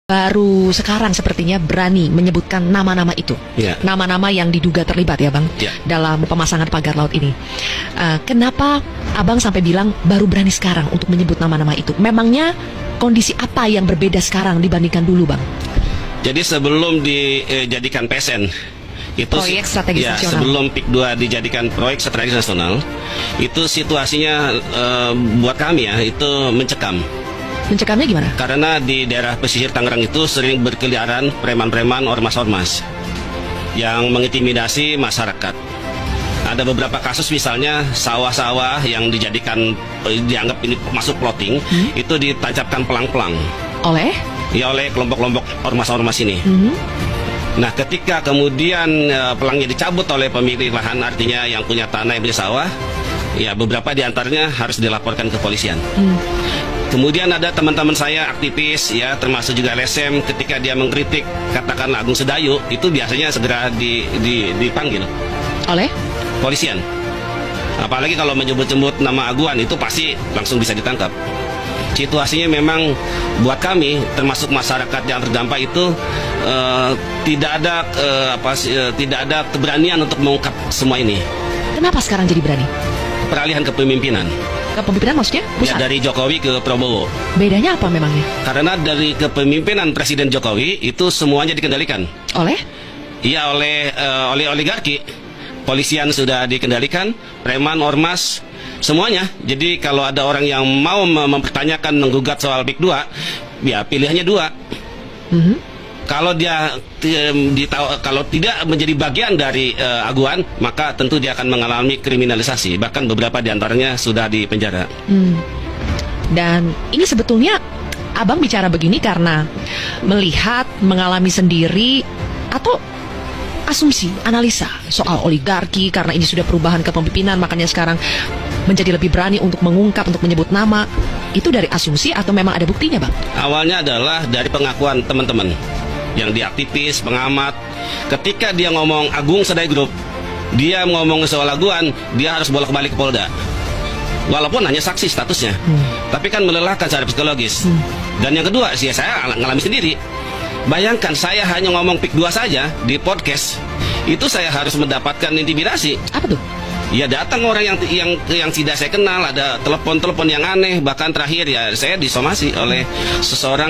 baru sekarang sepertinya berani menyebutkan nama-nama itu, nama-nama yang diduga terlibat ya Bang, dalam pemasangan pagar laut ini. Kenapa Abang sampai bilang baru berani sekarang untuk menyebut nama-nama itu? Memangnya kondisi apa yang berbeda sekarang dibandingkan dulu Bang? Jadi sebelum dijadikan PSN, itu proyek strategis nasional, sebelum PIK 2 dijadikan proyek strategis nasional, itu situasinya buat kami ya itu mencekam. Mencekamnya gimana? Karena di daerah pesisir Tangerang itu sering berkeliaran preman-preman, ormas-ormas yang mengintimidasi masyarakat. Ada beberapa kasus misalnya sawah-sawah yang dianggap ini masuk plotting, itu ditancapkan pelang-pelang. Oleh? Ya, oleh kelompok-kelompok ormas-ormas ini. Nah, ketika kemudian pelangnya dicabut oleh pemilik lahan, artinya yang punya tanah, yang punya sawah, ya beberapa diantaranya harus dilaporkan ke kepolisian. Kemudian ada teman-teman saya aktivis ya, termasuk juga LSM, ketika dia mengkritik katakanlah Agung Sedayu, itu biasanya segera dipanggil oleh polisian. Apalagi kalau menyebut-nyebut nama Aguan, itu pasti langsung bisa ditangkap. Situasinya memang buat kami, termasuk masyarakat yang terdampak itu tidak ada keberanian untuk mengungkap semua ini. Kenapa sekarang jadi berani? Peralihan kepemimpinan. Kepemimpinan maksudnya pusat? Ya, dari Jokowi ke Prabowo. Bedanya apa memangnya? Karena dari kepemimpinan Presiden Jokowi itu semuanya dikendalikan. Oleh? Iya, oleh oligarki. Polisian sudah dikendalikan, preman, ormas, semuanya. Jadi kalau ada orang yang mau mempertanyakan, menggugat soal PIK 2, ya pilihannya dua. Kalau dia kalau tidak menjadi bagian dari Aguan, maka tentu dia akan mengalami kriminalisasi. Bahkan beberapa diantaranya sudah dipenjara. Dan ini sebetulnya Abang bicara begini karena melihat, mengalami sendiri, atau asumsi, analisa soal oligarki, karena ini sudah perubahan kepemimpinan, makanya sekarang menjadi lebih berani untuk mengungkap, untuk menyebut nama. Itu dari asumsi atau memang ada buktinya Bang? Awalnya adalah dari pengakuan teman-teman yang diaktivis, pengamat. Ketika dia ngomong Agung Sedayu Group, dia ngomong soal Aguan, dia harus bolak-balik ke Polda. Walaupun hanya saksi statusnya, tapi kan melelahkan secara psikologis. Dan yang kedua, saya ngalami sendiri. Bayangkan saya hanya ngomong PIK 2 saja di podcast, itu saya harus mendapatkan intimidasi. Apa tuh? Ya, datang orang yang tidak saya kenal, ada telepon yang aneh, bahkan terakhir ya saya disomasi oleh seseorang